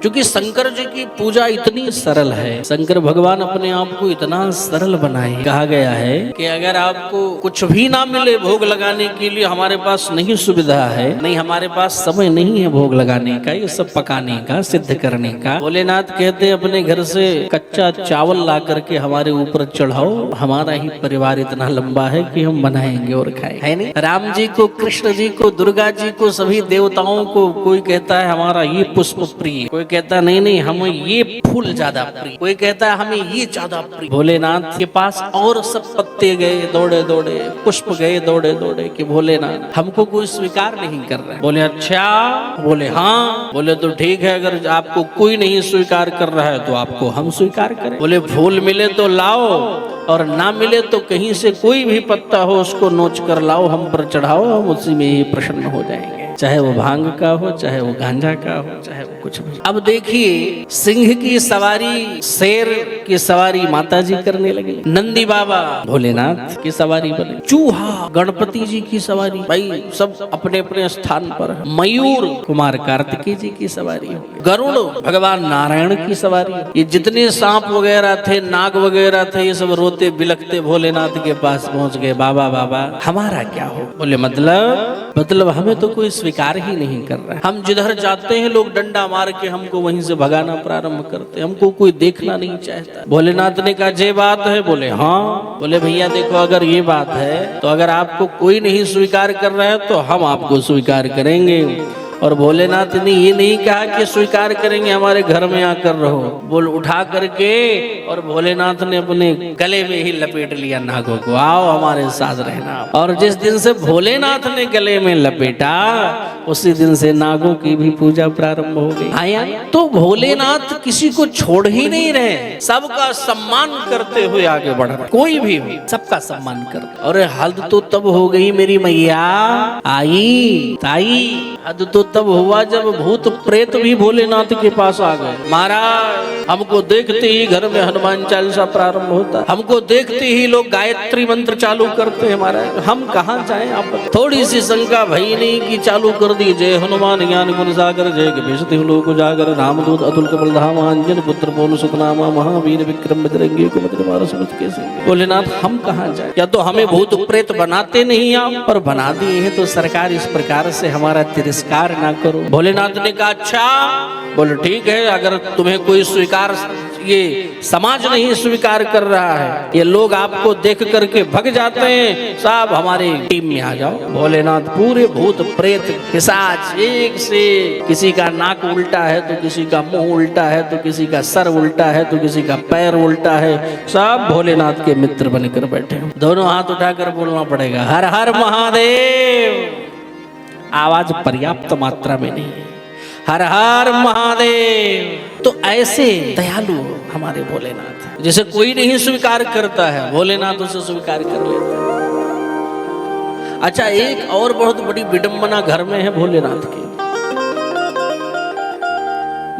क्योंकि शंकर जी की पूजा इतनी सरल है, शंकर भगवान अपने आप को इतना सरल बनाए। कहा गया है कि अगर आपको कुछ भी ना मिले भोग लगाने के लिए, हमारे पास नहीं सुविधा है, नहीं हमारे पास समय नहीं है भोग लगाने का, ये सब पकाने का, सिद्ध करने का, भोलेनाथ कहते हैं अपने घर से कच्चा चावल ला करके हमारे ऊपर चढ़ाओ, हमारा ही परिवार इतना लंबा है कि हम बनाएंगे और खाएंगे। है नहीं? राम जी को, कृष्ण जी को, दुर्गा जी को, सभी देवताओं को कोई कहता है हमारा ये पुष्प प्रिय, कोई कहता नहीं नहीं हमें ये फूल ज्यादा प्रिय, कोई कहता है हमें ये ज्यादा प्रिय। भोलेनाथ के पास और सब पत्ते गए दौड़े दौड़े, पुष्प गए दौड़े दौड़े कि भोलेनाथ हमको कोई स्वीकार नहीं कर रहा है। बोले अच्छा, बोले हाँ, बोले तो ठीक है, अगर आपको कोई नहीं स्वीकार कर रहा है तो आपको हम स्वीकार करें। बोले फूल मिले तो लाओ और ना मिले तो कहीं से कोई भी पत्ता हो उसको नोच कर लाओ, हम पर चढ़ाओ, हम उसी में ही प्रसन्न हो जाएंगे, चाहे वो भांग का हो, चाहे वो गांजा का हो, चाहे वो कुछ भी। अब देखिए सिंह की सवारी, शेर की सवारी माता जी करने लगे, नंदी बाबा भोलेनाथ की सवारी बने, चूहा गणपति जी की सवारी, भाई सब अपने अपने स्थान पर, मयूर कुमार कार्तिकेय जी की सवारी, गरुड़ भगवान नारायण की सवारी, ये जितने सांप वगैरह थे, नाग वगैरह थे, ये सब रोते बिलखते भोलेनाथ के पास पहुंच गए, बाबा बाबा हमारा क्या हो। बोले मतलब हमें तो कोई स्वीकार ही नहीं कर रहा है, हम जिधर जाते हैं लोग डंडा मार के हमको वहीं से भगाना प्रारंभ करते, हमको कोई देखना नहीं चाहता। भोलेनाथ ने कहा ये बात है? बोले हाँ। बोले भैया देखो अगर ये बात है तो अगर आपको कोई नहीं स्वीकार कर रहा है तो हम आपको स्वीकार करेंगे। और भोलेनाथ ने ये नहीं कहा कि स्वीकार करेंगे हमारे घर में आकर रहो, बोल उठा करके और भोलेनाथ ने अपने गले में ही लपेट लिया नागों को, आओ हमारे साथ रहना। और जिस दिन से भोलेनाथ ने गले में लपेटा उसी दिन से नागों की भी पूजा प्रारंभ हो गई। आया तो भोलेनाथ किसी को छोड़ ही नहीं रहे, सबका सम्मान करते हुए आगे बढ़ रहे, कोई भी हो सबका सम्मान करते। और हद तो तब हो गई मेरी मैया आई ताई, हद तो तब हुआ जब भूत प्रेत भी भोलेनाथ के पास आ गए। महाराज हमको देखते ही घर में हनुमान चालीसा प्रारंभ होता, हमको देखते ही लोग गायत्री मंत्र चालू करते हैं, महाराज हम कहाँ जाएं आप। थोड़ी सी शंका भई नहीं कि चालू कर दी, जय हनुमान ज्ञान गुण सागर जय कपीस लोक उजागर, रामदूत अतुल कमल धाम अंजन पुत्र पवन सुत नामा, महावीर विक्रम बजरंगी कुमति निवार सुमति के सिंह। भोलेनाथ हम कहाँ जाए, या तो हमें भूत प्रेत बनाते नहीं आप, और बना दिए हैं तो सरकार इस प्रकार से हमारा तिरस्कार ना करो। भोलेनाथ ने कहा अच्छा, बोले ठीक है, अगर तुम्हें कोई स्वीकार, ये समाज नहीं स्वीकार कर रहा है, ये लोग आपको देख करके भग जाते हैं, साहब हमारे टीम में आ जाओ। भोलेनाथ पूरे भूत प्रेत पिशाच एक से, किसी का नाक उल्टा है तो किसी का मुंह उल्टा है तो किसी का सर उल्टा है तो किसी का पैर उल्टा है, सब भोलेनाथ के मित्र बनकर बैठे। दोनों हाथ उठाकर बोलना पड़ेगा हर हर महादेव, आवाज पर्याप्त मात्रा में नहीं है, हर हर महादेव। तो ऐसे दयालु हमारे भोलेनाथ, जैसे कोई नहीं स्वीकार करता है भोलेनाथ उसे स्वीकार कर लेता है। अच्छा एक और बहुत बड़ी विडंबना घर में है भोलेनाथ की।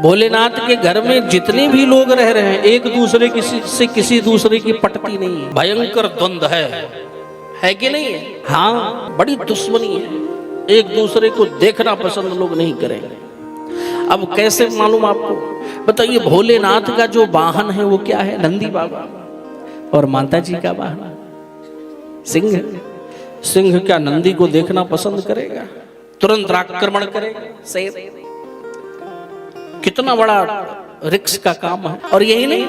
भोलेनाथ के घर में जितने भी लोग रह रहे हैं एक दूसरे से किसी दूसरे की पटती नहीं है, भयंकर द्वंद्व है कि नहीं है? हाँ बड़ी दुश्मनी है, एक दूसरे को देखना पसंद लोग नहीं करेंगे। अब कैसे मालूम आपको, बताइए भोलेनाथ का जो वाहन है वो क्या है? नंदी बाबा। और माता जी का वाहन सिंह। सिंह क्या नंदी को देखना पसंद करेगा? तुरंत आक्रमण करेगा शेर। कितना बड़ा रिक्स का काम है। और यही नहीं,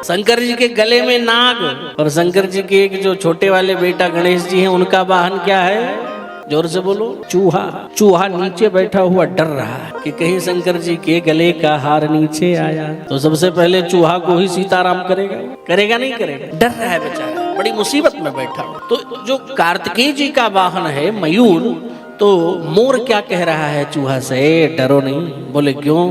शंकर जी के गले में नाग, और शंकर जी के एक जो छोटे वाले बेटा गणेश जी हैं उनका वाहन क्या है? जोर से बोलो, चूहा। चूहा नीचे बैठा हुआ डर रहा है कि कहीं शंकर जी के गले का हार नीचे आया तो सबसे पहले चूहा को ही सीताराम करेगा, करेगा नहीं करेगा? डर रहा है बेचारा, बड़ी मुसीबत में बैठा। तो जो कार्तिकेय जी का वाहन है मयूर, तो मोर क्या कह रहा है चूहा से? डरो नहीं। बोले क्यों?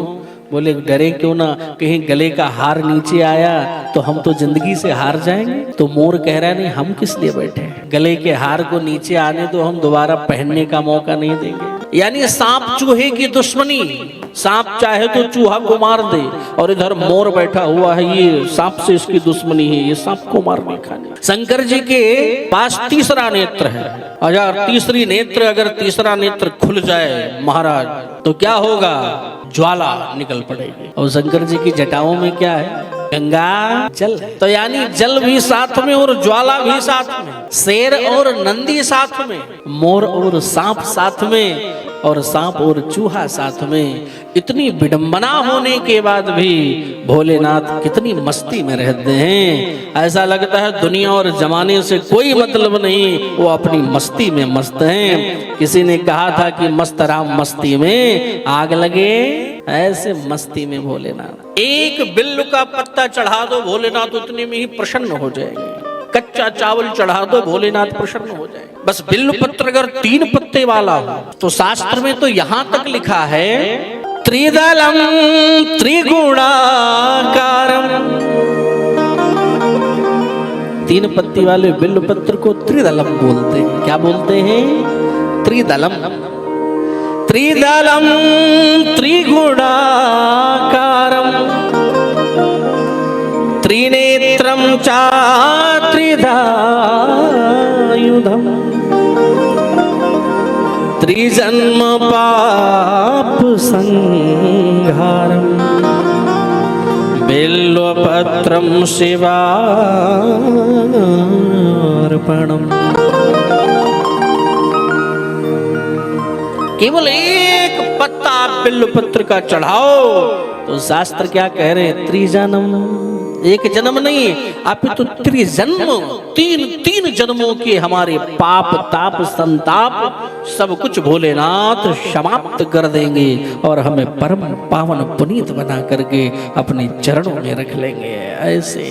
बोले डरे क्यों ना, कहीं गले का हार नीचे आया तो हम तो जिंदगी से हार जाएंगे। तो मोर कह रहा है नहीं, हम किस लिए बैठे हैं, गले के हार को नीचे आने तो हम दोबारा पहनने का मौका नहीं देंगे। यानी सांप चूहे की दुश्मनी सांप चाहे तो चूहा को मार दे, और इधर मोर बैठा हुआ है, ये सांप से इसकी दुश्मनी है, ये सांप को मारने खाने। शंकर जी के पास तीसरा नेत्र है, अगर तीसरी नेत्र, अगर तीसरा नेत्र खुल जाए महाराज तो क्या होगा, ज्वाला निकल पड़ेगी। और शंकर जी की जटाओं में क्या है, गंगा जल, तो यानी जल भी साथ में और ज्वाला भी साथ में, शेर और नंदी साथ में, मोर और सांप साथ में, और सांप और चूहा साथ में। इतनी विडंबना होने के बाद भी भोलेनाथ कितनी मस्ती में रहते हैं, ऐसा लगता है दुनिया और जमाने से कोई मतलब नहीं, वो अपनी मस्ती में मस्त हैं। किसी ने कहा था कि मस्त राम मस्ती में आग लगे, ऐसे मस्ती में भोलेनाथ। एक बिल्व का पत्ता चढ़ा दो भोलेनाथ उतने में ही प्रसन्न हो जाएंगे, कच्चा चावल चढ़ा दो भोलेनाथ प्रसन्न हो जाए। बस बिल्व पत्र अगर 3 पत्ते वाला हो, तो शास्त्र में तो यहां तक लिखा है त्रिदलम त्रिगुणाकारम, 3 पत्ती वाले बिल्व पत्र को त्रिदलम बोलते हैं। क्या बोलते हैं, त्रिदलम। त्रिदलम त्रिगुणाकारम त्रिनेत्रम चात्रिधायुधम त्रिजन्म पाप संहारम बिल्वपत्रम शिवार्पणम। केवल एक पत्ता बिल्वपत्र का चढ़ाओ तो शास्त्र क्या कह रहे हैं, त्रिजन्म, एक जन्म नहीं अपितु त्रिजन्म, 3 जन्मों के हमारे पाप ताप संताप सब कुछ भोलेनाथ समाप्त कर देंगे और हमें परम पावन पुनीत बना करके अपने चरणों में रख लेंगे। ऐसे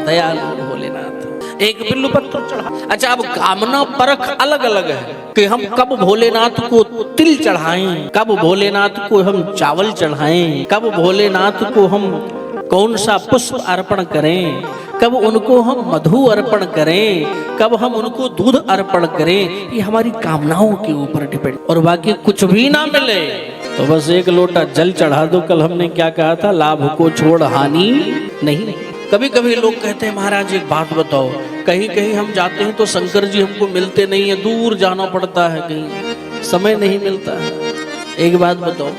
दयालु भोलेनाथ। एक बिल्व पत्र चढ़ा। अच्छा, अब कामना परख अलग अलग है कि हम कब भोलेनाथ को तिल चढ़ाएं, कब भोलेनाथ को हम चावल चढ़ाएं, कब भोलेनाथ को हम कौन सा पुष्प अर्पण करें, कब उनको हम मधु अर्पण करें, कब हम उनको दूध अर्पण करें, ये हमारी कामनाओं के ऊपर डिपेंड। और बाकी कुछ भी ना मिले तो बस एक लोटा जल चढ़ा दो। कल हमने क्या कहा था, लाभ को छोड़ हानि नहीं। कभी कभी लोग कहते हैं महाराज एक बात बताओ, कहीं कहीं हम जाते हैं तो शंकर जी हमको मिलते नहीं है, दूर जाना पड़ता है, कहीं समय नहीं मिलता है। एक बात बताओ,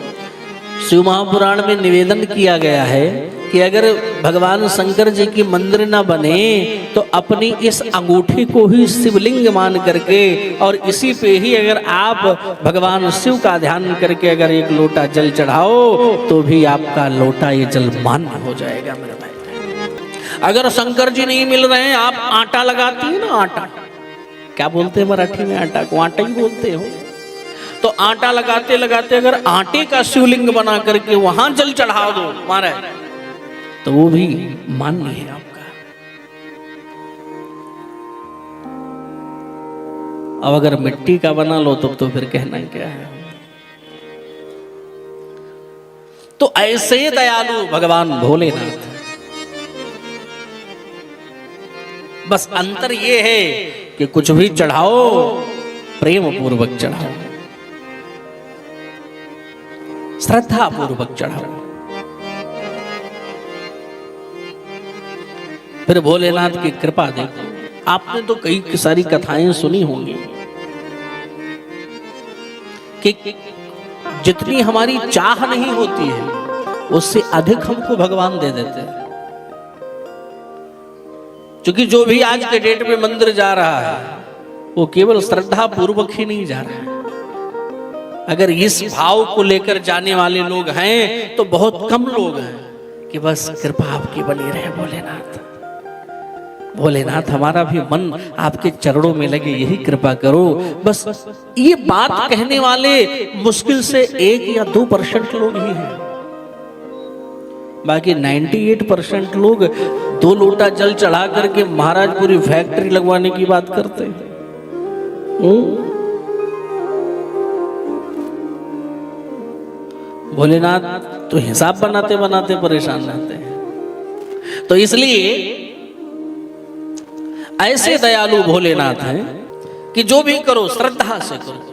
शिव महापुराण में निवेदन किया गया है कि अगर भगवान शंकर जी की मंदिर ना बने तो अपनी इस अंगूठी को ही शिवलिंग मान करके और इसी पे ही अगर आप भगवान शिव का ध्यान करके अगर एक लोटा जल चढ़ाओ तो भी आपका लोटा ये जल मान्य हो जाएगा मेरे भाई। अगर शंकर जी नहीं मिल रहे हैं, आप आटा लगाती है ना, आटा क्या बोलते हैं मराठी में, आटा को आटा ही बोलते हो, तो आटा लगाते लगाते अगर आटे का शिवलिंग बना करके वहां जल चढ़ा दो महाराज तो वो भी मान्य है आपका। अब अगर मिट्टी का बना लो तो फिर कहना क्या है। तो ऐसे दयालु भगवान भोलेनाथ। बस अंतर ये है कि कुछ भी चढ़ाओ प्रेम पूर्वक चढ़ाओ, श्रद्धा पूर्वक चढ़ाओ। फिर भोलेनाथ की कृपा देखो। आपने तो कई सारी कथाएं सुनी होंगी कि जितनी हमारी चाह नहीं होती है उससे अधिक हमको भगवान दे देते हैं। क्योंकि जो भी आज के डेट में मंदिर जा रहा है वो केवल श्रद्धा पूर्वक ही नहीं जा रहा है। अगर इस भाव को लेकर जाने वाले लोग हैं तो बहुत कम लोग हैं कि बस कृपा आपकी बनी रहे भोलेनाथ। भोलेनाथ हमारा भी मन आपके चरणों में लगे, यही कृपा करो। बस ये बात कहने वाले मुश्किल से 1 या 2% लोग ही हैं। बाकी 98% लोग 2 लोटा जल चढ़ा करके महाराज पूरी फैक्ट्री लगवाने की बात करते हैं। भोलेनाथ तो हिसाब बनाते बनाते परेशान रहते हैं। तो इसलिए ऐसे दयालु भोलेनाथ हैं कि जो भी करो श्रद्धा से करो।